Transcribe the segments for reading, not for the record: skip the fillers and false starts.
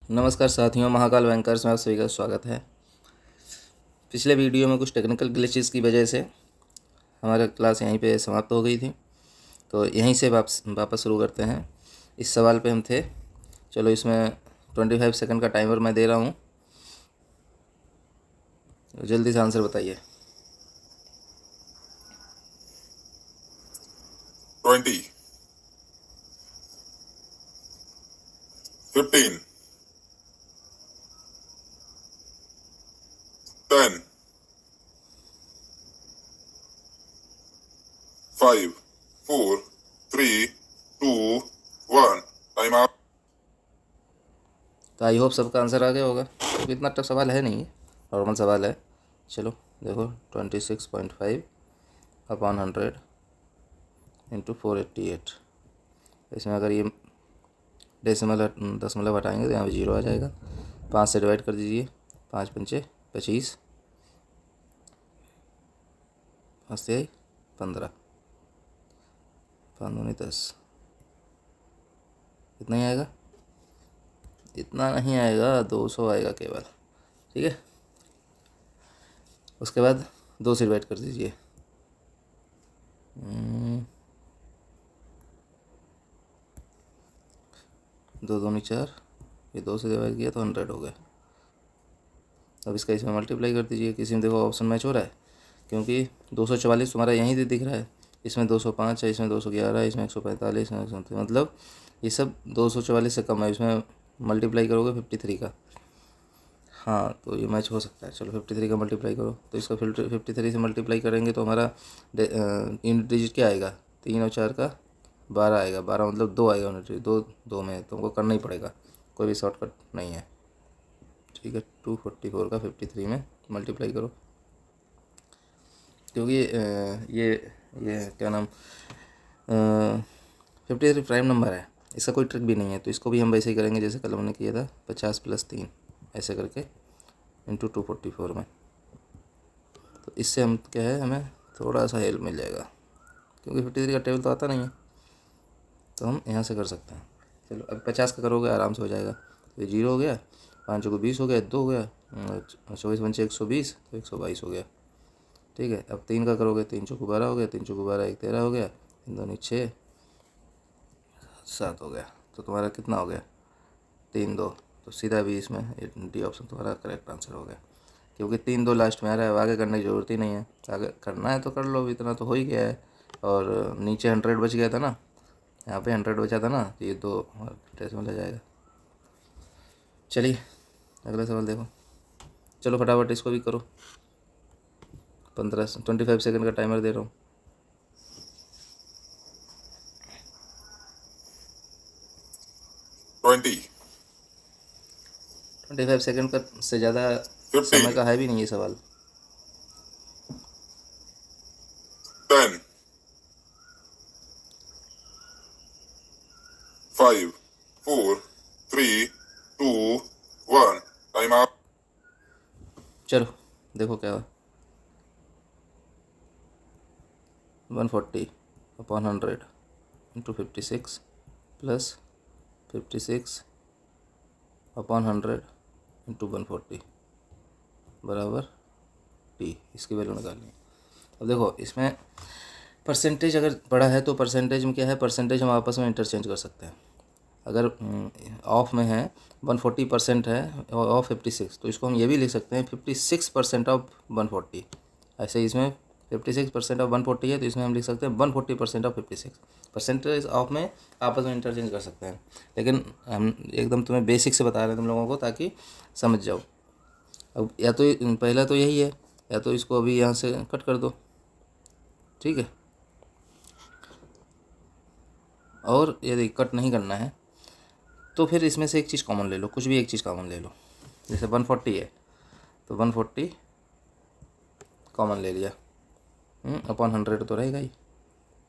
नमस्कार साथियों, महाकाल बैंकर्स में आप सभी का स्वागत है। पिछले वीडियो में कुछ टेक्निकल ग्लिचेस की वजह से हमारा क्लास यहीं पे समाप्त हो गई थी, तो यहीं से वापस शुरू करते हैं। इस सवाल पे हम थे। चलो, इसमें 25 सेकंड का टाइमर मैं दे रहा हूँ, जल्दी से आंसर बताइए। 20, 15, 10, 5, 4, 3, 2, 1। Time out. तो आई होप सबका आंसर आ गया होगा, क्योंकि इतना टफ सवाल है नहीं, नॉर्मल सवाल है। चलो देखो, 26.5 अपॉन 100 इंटू 488। इसमें अगर ये दशमलव हटाएंगे तो यहाँ पे 0 आ जाएगा। 5 से डिवाइड कर दीजिए। 5 पंचे 25, 5 से 15, 5 दूनी 10। इतना ही आएगा? इतना नहीं आएगा, 200 आएगा केवल। ठीक है, उसके बाद 2 से डिवाइड कर दीजिए। 2 दूनी 4, ये 2 से डिवाइड किया तो 100 हो गया। अब इसका इसमें मल्टीप्लाई कर दीजिए। किसी में देखो ऑप्शन मैच हो रहा है, क्योंकि 244 तुम्हारा यहीं से दिख रहा है। इसमें 205 है, इसमें 211 है, इसमें 145, इसमें 137, मतलब ये सब 244 से कम है। इसमें मल्टीप्लाई करोगे 53 का, हाँ तो ये मैच हो सकता है। चलो 53 का मल्टीप्लाई करो, तो इसका 53 से मल्टीप्लाई करेंगे तो हमारा यूनिट डिजिट क्या आएगा? 3 और 4 का 12 आएगा। 12 मतलब 2 आएगा यूनिट डिजिट। दो में तुमको करना ही पड़ेगा, कोई भी शॉर्टकट नहीं है। ठीक है, 244 का 53 में मल्टीप्लाई करो, क्योंकि ये क्या नाम 53 प्राइम नंबर है, इसका कोई ट्रिक भी नहीं है। तो इसको भी हम वैसे ही करेंगे जैसे कल हमने किया था, 50 + 3 ऐसे करके इंटू 244 में। तो इससे हम क्या है, हमें थोड़ा सा हेल्प मिल जाएगा, क्योंकि 53 का टेबल तो आता नहीं है, तो हम यहाँ से कर सकते हैं। चलो अब 50 का करोगे आराम से हो जाएगा। तो ये 0 हो गया, 5 को 20 हो गया, 2 हो गया, 24 पंचे 120, तो 122 हो गया। ठीक है, अब 3 का करोगे, 3 चौको 12 हो गया, 3 चौको 12, 1 13 हो गया, 3 दूनी 6, 7 हो गया। तो तुम्हारा कितना हो गया? 3 2। तो सीधा भी इसमें डी ऑप्शन तुम्हारा करेक्ट आंसर हो गया, क्योंकि 3 2 लास्ट में आ रहा है। आगे करने की ज़रूरत ही नहीं है, आगे करना है तो कर लो, इतना तो हो ही गया है। और नीचे 100 बच गया था ना, यहाँ पे 100 बचा था ना, तो ये 2 डेसिमल आ जाएगा। चलिए अगला सवाल देखो। चलो फटाफट इसको भी करो। 25 सेकंड का टाइमर दे रहा हूँ। 20, 25 सेकंड का से ज़्यादा 15, समय का है भी नहीं ये सवाल। 10, 5, 4, 3, 2, 1। Time out. चलो देखो क्या हुआ। 140 upon 100 into 56 plus 56 upon 100 into 140 बराबर टी। इसकी वैल्यू निकालनी है। अब देखो, इसमें परसेंटेज अगर बड़ा है तो परसेंटेज में क्या है, परसेंटेज हम आपस में इंटरचेंज कर सकते हैं। अगर ऑफ में है 140% है ऑफ 56, तो इसको हम ये भी लिख सकते हैं 56% ऑफ 140। ऐसे ही इसमें 56% ऑफ 140 है, तो इसमें हम लिख सकते हैं 140% ऑफ 56। परसेंटेज ऑफ में आपस में इंटरचेंज कर सकते हैं, लेकिन हम एकदम तुम्हें बेसिक से बता रहे हैं तुम लोगों को, ताकि समझ जाओ। अब या तो पहला तो यही है, या तो इसको अभी यहाँ से कट कर दो। ठीक है, और यदि कट नहीं करना है तो फिर इसमें से एक चीज़ कॉमन ले लो, कुछ भी एक चीज़ कॉमन ले लो। जैसे 140 है तो 140 कॉमन ले लिया, अपॉन 100 तो रहेगा ही।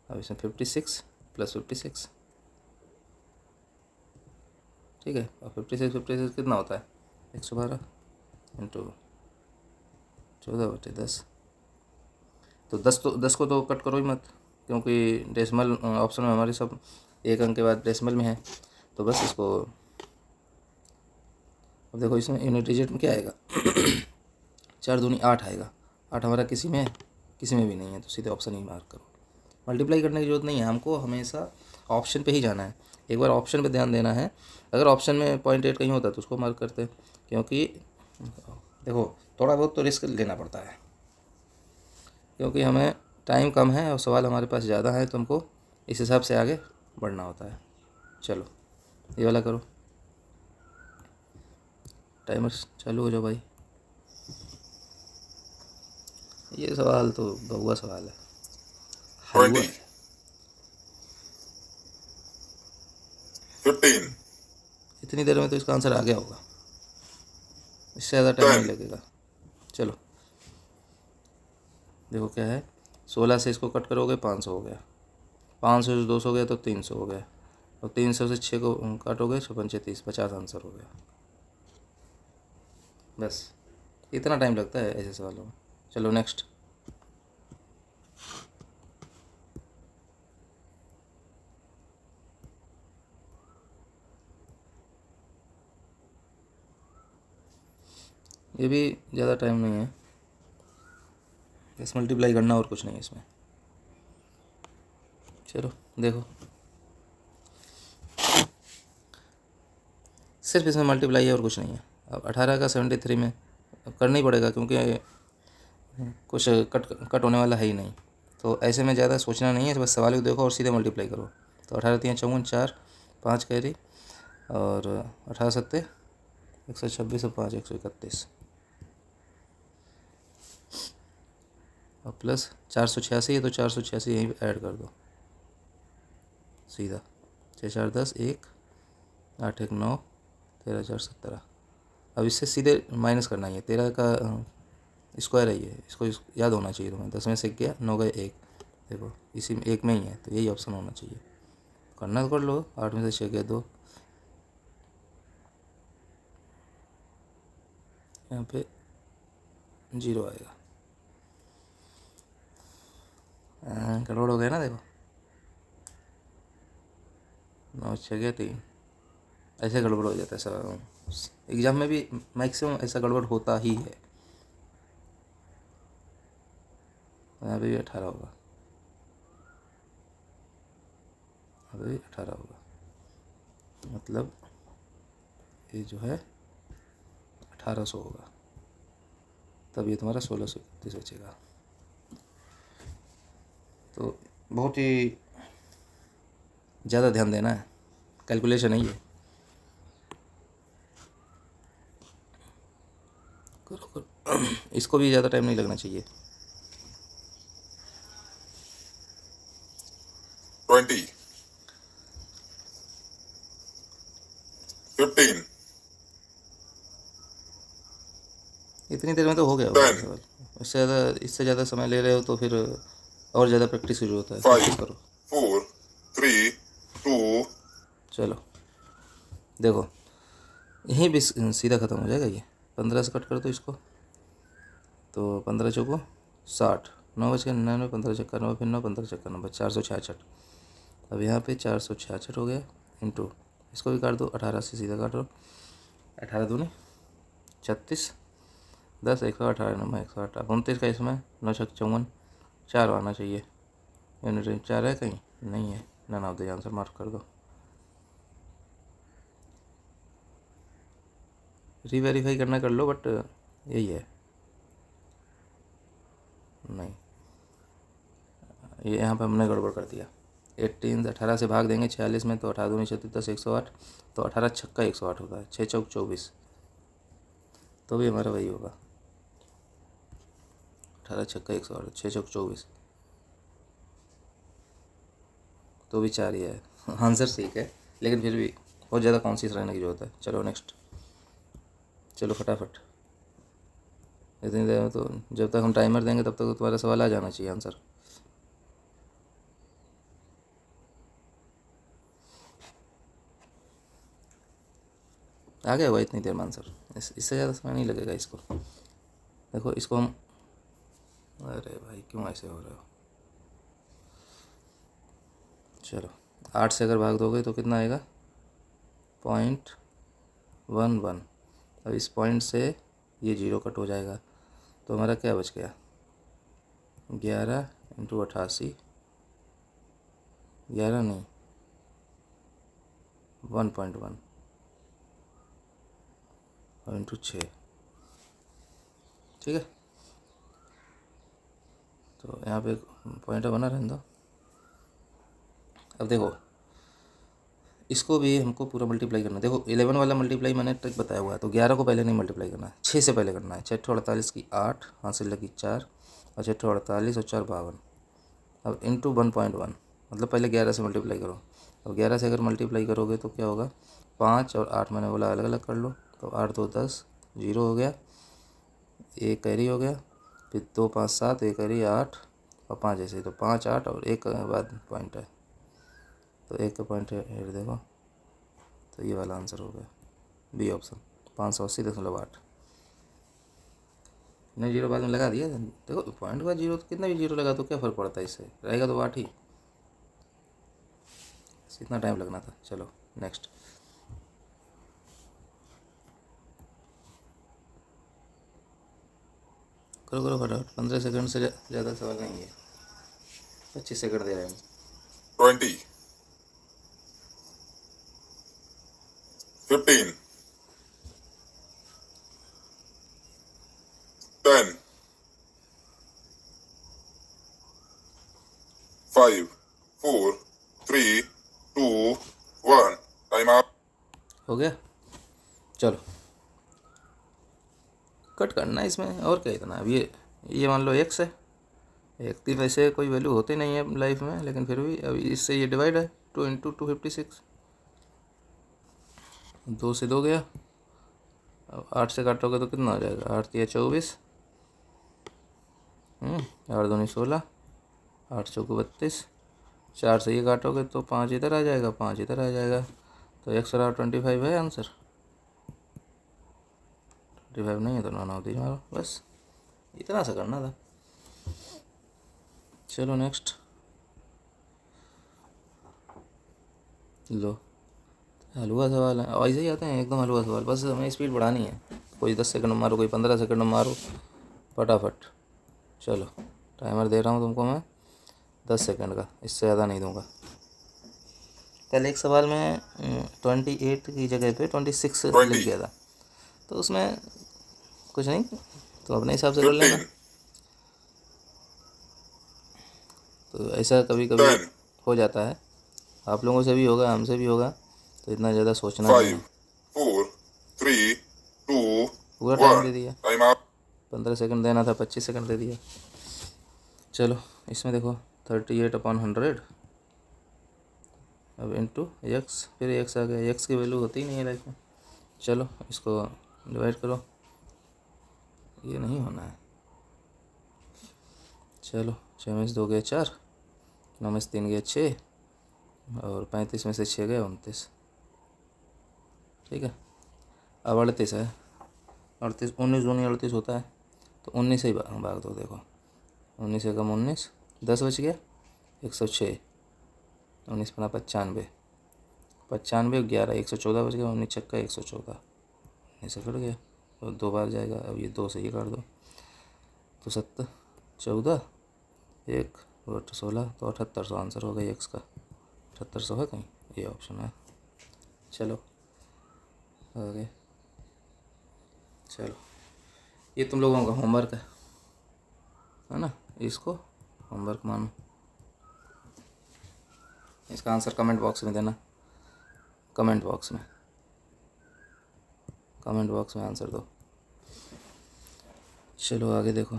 अब इसमें 56 + 56। ठीक है, और 56 कितना होता है? 112 इंटू 14/10। तो 10 को तो कट करो ही मत, क्योंकि डेसिमल ऑप्शन में हमारे सब एक अंक के बाद डेसिमल में है। तो बस इसको अब देखो इसमें यूनिट डिजिट में क्या आएगा 4 दूनी 8 आएगा। 8 हमारा किसी में भी नहीं है, तो सीधे ऑप्शन ही मार्क करो। मल्टीप्लाई करने की जरूरत नहीं है, हमको हमेशा ऑप्शन पे ही जाना है। एक बार ऑप्शन पे ध्यान देना है। अगर ऑप्शन में 0.8 कहीं होता तो उसको मार्क करते, क्योंकि देखो थोड़ा बहुत तो रिस्क लेना पड़ता है, क्योंकि हमें टाइम कम है और सवाल हमारे पास ज़्यादा है, तो हमको इस हिसाब से आगे बढ़ना होता है। चलो ये वाला करो, टाइमर चालू हो जाओ भाई। ये सवाल तो बहुआ सवाल है, हलवा 20, है। 15, इतनी देर में तो इसका आंसर आ गया होगा, इससे ज़्यादा टाइम नहीं 10, लगेगा। चलो देखो क्या है, 16 से इसको कट करोगे 500 हो गया, 500 से 200 गया तो 300 हो गया, और 300 से 6 को काटोगे 56 50 आंसर हो गया। बस इतना टाइम लगता है ऐसे सवालों में। चलो नेक्स्ट। ये भी ज़्यादा टाइम नहीं है, बस मल्टीप्लाई करना और कुछ नहीं है इसमें। चलो देखो, सिर्फ इसमें मल्टीप्लाई है और कुछ नहीं है। अब 18 का 73 में करना ही पड़ेगा, क्योंकि कुछ कट होने वाला है ही नहीं, तो ऐसे में ज़्यादा सोचना नहीं है, बस सवाल को देखो और सीधे मल्टीप्लाई करो। तो 18 3 54 4 5 कैरी, और 18 सत्ते 126 और 5 131, और प्लस 486 है तो 486 यहीं पे ऐड कर दो सीधा। 6 4 10 1 8 1 9 13 4 17। अब इससे सीधे माइनस करना ही है, 13 का स्क्वायर है ये, इसको याद होना चाहिए तुम्हें। 10 में से गया 9 गए 1, देखो इसी में 1 में ही है, तो यही ऑप्शन होना चाहिए। करना तो कर लो। 8 में से 6 गया 2, यहाँ पे 0 आएगा। गड़बड़ हो गया ना, देखो 9 6 गया 3, ऐसे गड़बड़ हो जाता है सब एग्ज़ाम में भी, मैक्सिमम ऐसा गड़बड़ होता ही है। यहाँ पे भी 18 होगा, यहाँ पे भी 18 होगा, मतलब ये जो है 1800 होगा, तब ये तुम्हारा 1631 बचेगा। तो बहुत ही ज़्यादा ध्यान देना है, कैलकुलेशन है ये। करो करो इसको भी ज़्यादा टाइम नहीं लगना चाहिए। 20, 15, इतनी देर में तो हो गया होगा ये 10, सवाल। इससे ज़्यादा समय ले रहे हो तो फिर और ज़्यादा प्रैक्टिस की जरूरत है, 5, प्रैक्टिस करो। 4, 3, 2, चलो देखो, यहीं भी सीधा ख़त्म हो जाएगा ये। 15 से कट कर दो इसको, तो 15 चौको 60, 9 बज के 99, 15 चक्कर 9, फिर 9 15 चक्कर 9, 466। अब यहाँ पे 466 हो गया, इंटू इसको भी काट दो, 18 से सीधा काट दो, 18 दूनी 36, 10 118 9 108। अब 29 का इसमें 9 छक 54, 4 आना चाहिए। यूनिट 4 है कहीं नहीं है, none of the answer mark कर दो। रीवेरीफाई करना कर लो, बट यही है। नहीं, ये यहाँ पे हमने गड़बड़ कर दिया। 18 से भाग देंगे 46 में, तो 18 दूनी 36 10 108, तो 18 छक्का 108 होता है, 6 चौक 24, तो भी हमारा वही होगा। 18 छक्का 108, 6 चौक 24, तो भी 4 ही है। आंसर ठीक है, लेकिन फिर भी बहुत ज़्यादा कॉन्शियस रहने की जरूरत है। चलो नेक्स्ट, चलो फटाफट। इतनी देर में तो, जब तक हम टाइमर देंगे तब तक तो तुम्हारा सवाल आ जाना चाहिए आंसर। आ गया होगा इतनी देर में आंसर, इससे ज़्यादा समय नहीं लगेगा इसको। देखो इसको हम, अरे भाई क्यों ऐसे हो रहे हो। चलो 8 से अगर भाग दोगे तो कितना आएगा 0.11, अब इस पॉइंट से ये 0 कट हो जाएगा, तो हमारा क्या बच गया, 11 इंटू 88, 11 नहीं 1.1 और इंटू 6, ठीक है। तो यहाँ पे पॉइंटर बना रहने दो। अब देखो इसको भी हमको पूरा मल्टीप्लाई करना है। देखो 11 वाला मल्टीप्लाई मैंने ट्रिक बताया हुआ है, तो 11 को पहले नहीं मल्टीप्लाई करना है, 6 से पहले करना है। 6 48 की 8, हासिल लगी 4 और 6 48 और 4 52। अब इंटू 1.1 मतलब पहले 11 से मल्टीप्लाई करो। अब 11 से अगर मल्टीप्लाई करोगे तो क्या होगा, 5 और 8 मैंने बोला अलग अलग कर लो, तो 8 2 10, 0 हो गया, 1 कैरी हो गया, फिर 2 5 7, 1 कैरी 8 और 5 ऐसे, तो 5 8 और 1 के बाद पॉइंट है, तो 1 का पॉइंट है देखो, तो ये वाला आंसर हो गया बी ऑप्शन 580.8। नहीं 0 बाद में लगा दिया, देखो पॉइंट का 0 तो कितना भी 0 लगा तो क्या फ़र्क पड़ता है, इससे रहेगा तो 8 ही, इतना टाइम लगना था। चलो नेक्स्ट। करो करो फटाफट, 15 सेकंड से ज़्यादा सवाल नहीं है, 25 सेकंड दे रहे हैं। 20, 15, 10, 5, 4, 3, 2, 1, टाइम आउट। हो गया, चलो कट करना है इसमें, और क्या इतना। अब ये मान लो x है, एक की वैसे कोई वैल्यू होती नहीं है लाइफ में, लेकिन फिर भी अब इससे ये डिवाइड है, 2 इंटू 256, 2 से 2 गया, अब 8 से काटोगे तो कितना हो जाएगा, 8 या 24, 8 दूनी 16, 8 चौक 32, 4 से ये काटोगे तो 5 इधर आ जाएगा, 5 इधर आ जाएगा, तो x और 25 है आंसर। 25 नहीं है तो 9 9 मारो, बस इतना सा करना था। चलो नेक्स्ट लो, हलवा सवाल है, ऐसे ही आते हैं एकदम हलवा सवाल, बस हमें स्पीड बढ़ानी है। कोई 10 सेकंड मारो, कोई 15 सेकंड मारो, फटाफट। चलो टाइमर दे रहा हूँ तुमको मैं 10 सेकंड का, इससे ज़्यादा नहीं दूंगा। कल एक सवाल में 28 की जगह पे 26 लिख गया था, तो उसमें कुछ नहीं, तो अपने हिसाब से कर लेना। 15, तो ऐसा कभी कभी 10, हो जाता है, आप लोगों से भी होगा, हमसे भी होगा, तो इतना ज़्यादा सोचना नहीं 5, है। 4, 3, 2, पूरा टाइम दे 1, दिया, टाइम आउट। 15 सेकंड देना था, 25 सेकंड दे दिया। चलो इसमें देखो 38/100, अब इंटू एक्स, फिर एक्स आ गया, एक्स की वैल्यू होती ही नहीं है लाइफ में। चलो इसको डिवाइड करो, ये नहीं होना है। चलो 6 में से 2 गए 4, 9 में से 3 गए 6 और 35 में से 6 गए 29, ठीक है। अब 38 है, 38 19 दूनी 38 होता है, तो 19 से ही भाग दो। देखो 19 से कम 19, 10 बच गया, 106, 19 बना 95, 95 11, 114 बच गया, 19 छक्का 114, 19 से कट गया और 2 बार जाएगा। अब ये 2 से ये काट दो, तो 7 14 1 और 16, तो 7800 आंसर हो गया एक्स का। 7800 है कहीं, ये ऑप्शन है। चलो आगे, चलो ये तुम लोगों का होमवर्क है ना, इसको होमवर्क मानो। इसका आंसर कमेंट बॉक्स में देना, कमेंट बॉक्स में आंसर दो। चलो आगे देखो,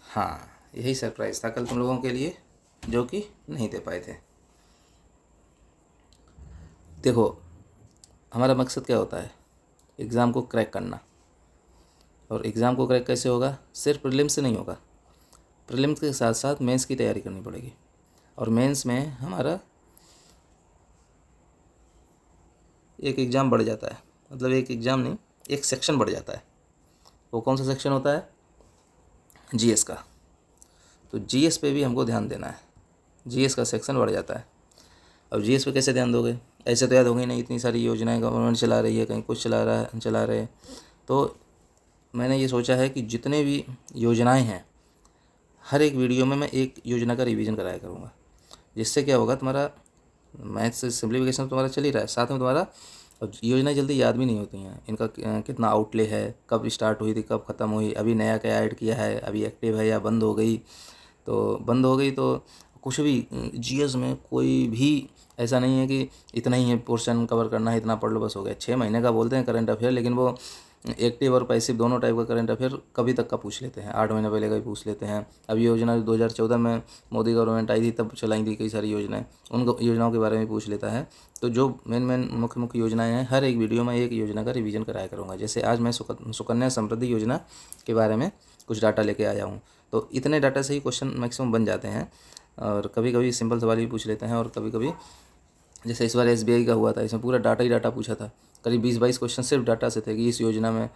हाँ यही सरप्राइज़ था कल तुम लोगों के लिए, जो कि नहीं दे पाए थे। देखो हमारा मकसद क्या होता है, एग्ज़ाम को क्रैक करना। और एग्ज़ाम को क्रैक कैसे होगा, सिर्फ प्रीलिम्स से नहीं होगा, प्रीलिम्स के साथ साथ मेंस की तैयारी करनी पड़ेगी। और मेंस में हमारा एक एग्ज़ाम बढ़ जाता है, मतलब एक एग्ज़ाम नहीं, एक सेक्शन बढ़ जाता है। वो कौन सा सेक्शन होता है, जीएस का। तो जीएस पे भी हमको ध्यान देना है, जीएस का सेक्शन बढ़ जाता है। अब जीएस पे कैसे ध्यान दोगे, ऐसे तो याद होंगी नहीं, इतनी सारी योजनाएं गवर्नमेंट चला रही है, कहीं कुछ चला रहे। तो मैंने ये सोचा है कि जितने भी योजनाएं हैं हर एक वीडियो में मैं एक योजना का रिवीजन कराया करूँगा। जिससे क्या होगा, तुम्हारा मैथ्स सिंप्लीफिकेशन तुम्हारा चल ही रहा है, साथ में तुम्हारा योजनाएं जल्दी याद भी नहीं होती हैं। इनका कितना आउटले है, कब स्टार्ट हुई थी, कब ख़त्म हुई, अभी नया क्या ऐड किया है, अभी एक्टिव है या बंद हो गई। तो बंद हो गई तो कुछ भी जीएस में कोई भी ऐसा नहीं है कि इतना ही है पोर्शन कवर करना है, इतना पढ़ लो बस हो गया। 6 महीने का बोलते हैं करंट अफेयर, लेकिन वो एक्टिव और पैसिव दोनों टाइप का करंट अफेयर कभी तक का पूछ लेते हैं, 8 महीने पहले का भी पूछ लेते हैं। अब योजना 2014 में मोदी गवर्नमेंट आई थी तब चलाई थी कई सारी योजनाएं, उन योजनाओं के बारे में पूछ लेता है। तो जो मेन मुख्य योजनाएं हैं हर एक वीडियो में एक योजना का रिवीजन कराया करूँगा। जैसे आज मैं सुकन्या समृद्धि योजना के बारे में कुछ डाटा लेके आया हूँ। तो इतने डाटा से ही क्वेश्चन मैक्सिमम बन जाते हैं, और कभी कभी सिंपल सवाल भी पूछ लेते हैं, और कभी कभी जैसे इस बार SBI का हुआ था, इसमें पूरा डाटा ही डाटा पूछा था। करीब 20-22 क्वेश्चन सिर्फ डाटा से थे कि इस योजना में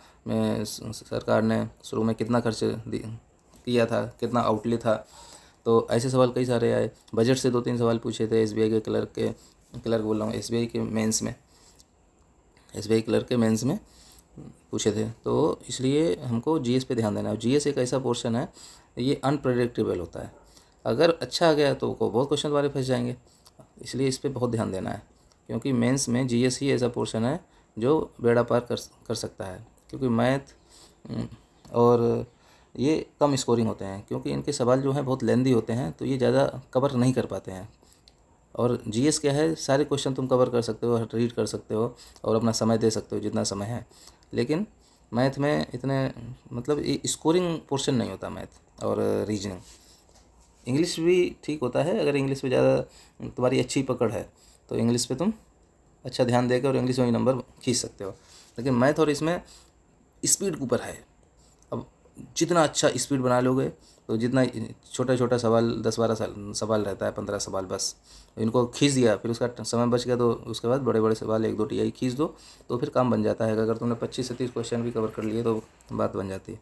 सरकार ने शुरू में कितना खर्च किया था, कितना आउटले था। तो ऐसे सवाल कई सारे आए। बजट से 2-3 सवाल पूछे थे SBI के क्लर्क बोल रहा हूँ, SBI के मेंस में पूछे थे। तो इसलिए हमको GS पे ध्यान देना है। GS एक ऐसा पोर्शन है, ये अनप्रेडिक्टेबल होता है। अगर अच्छा आ गया तो बहुत क्वेश्चन तुम्हारे फंस जाएंगे, इसलिए इस पर बहुत ध्यान देना है। क्योंकि मेंस में GS ही ऐसा पोर्शन है जो बेड़ा पार कर सकता है। क्योंकि मैथ और ये कम स्कोरिंग होते हैं, क्योंकि इनके सवाल जो हैं बहुत लेंदी होते हैं, तो ये ज़्यादा कवर नहीं कर पाते हैं। और GS क्या है, सारे क्वेश्चन तुम कवर कर सकते हो, रीड कर सकते हो और अपना समय दे सकते हो जितना समय है। लेकिन मैथ में इतने मतलब स्कोरिंग पोर्शन नहीं होता मैथ और रीजनिंग। इंग्लिश भी ठीक होता है, अगर इंग्लिश पे ज़्यादा तुम्हारी अच्छी पकड़ है तो इंग्लिश पे तुम अच्छा ध्यान देकर और इंग्लिश में ही नंबर खींच सकते हो। लेकिन मैथ और इसमें स्पीड के ऊपर है। अब जितना अच्छा स्पीड बना लोगे तो जितना छोटा सवाल 10-12 सवाल रहता है, 15 सवाल, बस इनको खींच दिया, फिर उसका समय बच गया, तो उसके बाद बड़े सवाल 1-2 TI खींच दो तो फिर काम बन जाता है। अगर तुमने 25 से 30 क्वेश्चन भी कवर कर लिए तो बात बन जाती है।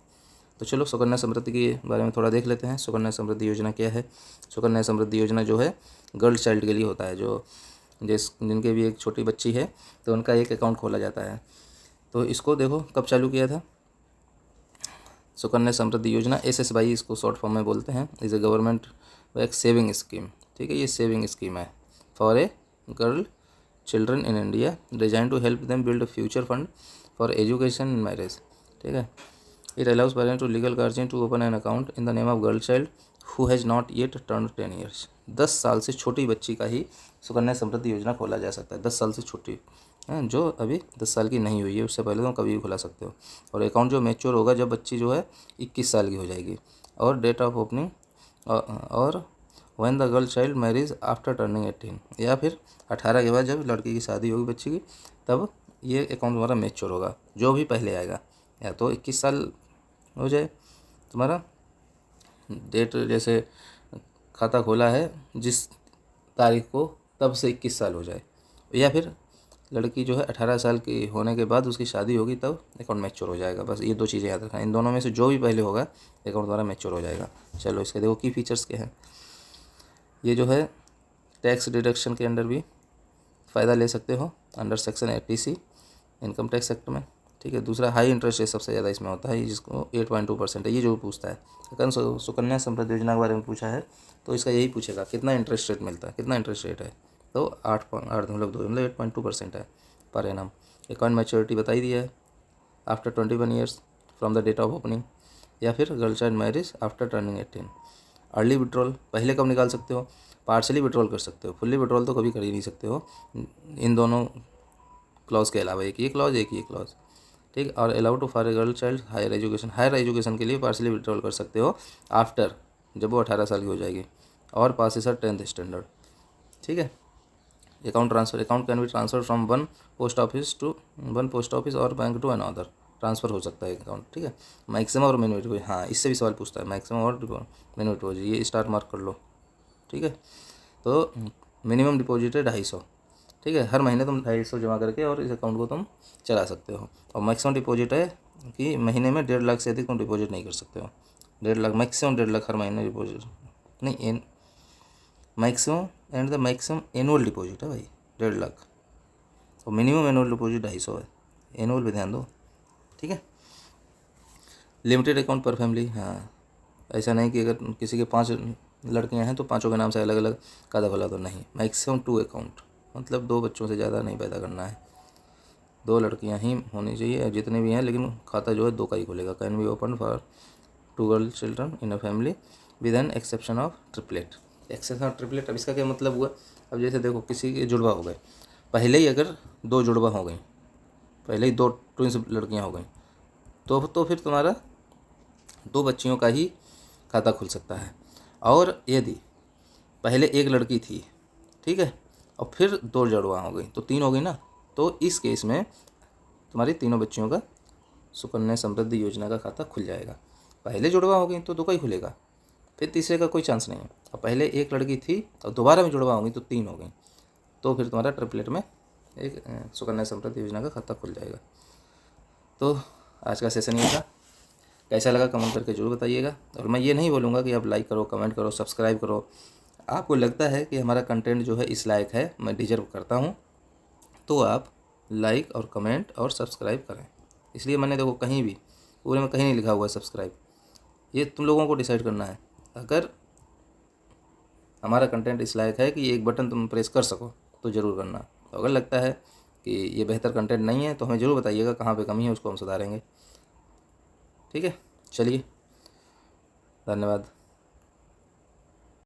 तो चलो सुकन्या समृद्धि के बारे में थोड़ा देख लेते हैं। सुकन्या समृद्धि योजना क्या है। सुकन्या समृद्धि योजना जो है गर्ल चाइल्ड के लिए होता है, जिनके भी एक छोटी बच्ची है तो उनका एक अकाउंट खोला जाता है। तो इसको देखो कब चालू किया था। सुकन्या समृद्धि योजना SSY इसको शॉर्ट फॉर्म में बोलते हैं। इज़ ए गवर्नमेंट एक सेविंग स्कीम, ठीक है। ये सेविंग स्कीम है for a girl children in India, design to help them build future fund for education and marriage, ठीक है। It allows parents to legal guardian to open an account in the name of girl child who has not yet turned 10 years। 10 साल से छोटी बच्ची का ही सुकन्या समृद्धि योजना खोला जा सकता है। 10 साल से छोटी है, जो अभी 10 साल की नहीं हुई है, उससे पहले तो कभी भी खुला सकते हो। और अकाउंट जो मैच्योर होगा जब बच्ची जो है 21 साल की हो जाएगी। और डेट ऑफ ओपनिंग और when the girl child marriage after turning 18, या फिर 18 के बाद जब लड़की की शादी होगी बच्ची की, तब ये अकाउंट तुम्हारा मैच्योर होगा। जो भी पहले आएगा, या तो 21 साल हो जाए तुम्हारा डेट, जैसे खाता खोला है जिस तारीख को, तब से 21 साल हो जाए, या फिर लड़की जो है 18 साल की होने के बाद उसकी शादी होगी तब अकाउंट मैच्योर हो जाएगा। बस ये 2 चीज़ें याद रखना, इन दोनों में से जो भी पहले होगा अकाउंट तुम्हारा मैच्योर हो जाएगा। चलो इसके देखो की फीचर्स क्या है। ये जो है टैक्स डिडक्शन के अंडर भी फ़ायदा ले सकते हो under section 80C income tax act में, ठीक है। दूसरा हाई इंटरेस्ट रेट सबसे ज़्यादा इसमें होता है, जिसको 8.2% है। ये जो पूछता है, अगर सुकन्या समृद्धि योजना के बारे में पूछा है तो इसका यही पूछेगा कितना इंटरेस्ट रेट मिलता है, कितना इंटरेस्ट रेट है। तो 8.2% है पर एनम। अकाउंट मैच्योरिटी बताई दिया है after 21 years from the date of opening, या फिर girl child marriage after turning 18। Early withdrawal पहले कब निकाल सकते हो, पार्शली विड्रॉल कर सकते हो, फुल्ली विड्रॉल तो कभी कर ही नहीं सकते हो इन दोनों क्लॉज के अलावा। एक ये क्लॉज, एक ये क्लॉज, ठीक। और allowed to for a girl child higher education के लिए पार्शली विड्रॉल कर सकते हो आफ्टर, जब वो 18 साल की हो जाएगी, और पासिस आर 10th स्टैंडर्ड, ठीक है। Account can be transfer from one post office और बैंक टू अनदर, ट्रांसफ़र हो सकता है अकाउंट, ठीक है। मैक्सिमम और मिनिमम डिपॉजिट, हाँ इससे भी सवाल पूछता है, मैक्सिमम और मिनिमम डिपॉजिट, ये स्टार मार्क कर लो, ठीक है। तो मिनिमम डिपॉजिट है 250, ठीक है। हर महीने तुम 250 जमा करके और इस अकाउंट को तुम चला सकते हो। और मैक्सिमम डिपॉजिट है कि महीने में 1.5 लाख से अधिक तुम डिपॉजिट नहीं कर सकते हो। 1.5 लाख, मैक्सिमम 1.5 लाख हर महीने डिपॉजिट नहीं, maximum and the maximum annual deposit है भाई 1.5 लाख, और मिनिमम एनुअल डिपॉजिट 250 है। एनुअल पे ध्यान दो, ठीक है। लिमिटेड अकाउंट पर फैमिली, हाँ ऐसा नहीं कि अगर किसी के 5 लड़कियां हैं तो पाँचों के नाम से अलग अलग खाता खोला, तो नहीं। मैक्सिमम 2 अकाउंट, मतलब 2 बच्चों से ज़्यादा नहीं पैदा करना है, 2 लड़कियां ही होनी चाहिए, जितने भी हैं, लेकिन खाता जो है 2 का ही खुलेगा। Can be open for 2 girl children in a family with an exception of triplet. Exception of triplet, अब इसका क्या मतलब हुआ? अब जैसे देखो किसी के जुड़वा हो गए, पहले ही अगर 2 जुड़वा हो गई, पहले ही 2 ट्विंस लड़कियां हो गई, तो फिर तुम्हारा 2 बच्चियों का ही खाता खुल सकता है। और यदि पहले 1 लड़की थी, ठीक है, और फिर 2 जुड़वा हो गई, तो 3 हो गई ना। तो इस केस में तुम्हारी तीनों बच्चियों का सुकन्या समृद्धि योजना का खाता खुल जाएगा। पहले जुड़वा हो गई तो 2 का ही खुलेगा, फिर तीसरे का कोई चांस नहीं है। और पहले 1 लड़की थी और दोबारा में जुड़वा होंगी तो 3 हो गई, तो फिर तुम्हारा ट्रिपलेट में एक सुकन्या समृद्धि योजना का खाता खुल जाएगा। तो आज का सेशन ये था, कैसा लगा कमेंट करके जरूर बताइएगा। और मैं ये नहीं बोलूँगा कि आप लाइक करो, कमेंट करो, सब्सक्राइब करो। आपको लगता है कि हमारा कंटेंट जो है इस लायक है, मैं डिजर्व करता हूँ, तो आप लाइक और कमेंट और सब्सक्राइब करें। इसलिए मैंने देखो कहीं भी पूरे में कहीं नहीं लिखा हुआ है सब्सक्राइब, ये तुम लोगों को डिसाइड करना है। अगर हमारा कंटेंट इस लायक है कि एक बटन तुम प्रेस कर सको तो ज़रूर करना। तो अगर लगता है कि ये बेहतर कंटेंट नहीं है तो हमें ज़रूर बताइएगा कहाँ पे कमी है, उसको हम सुधारेंगे। ठीक है, चलिए, धन्यवाद।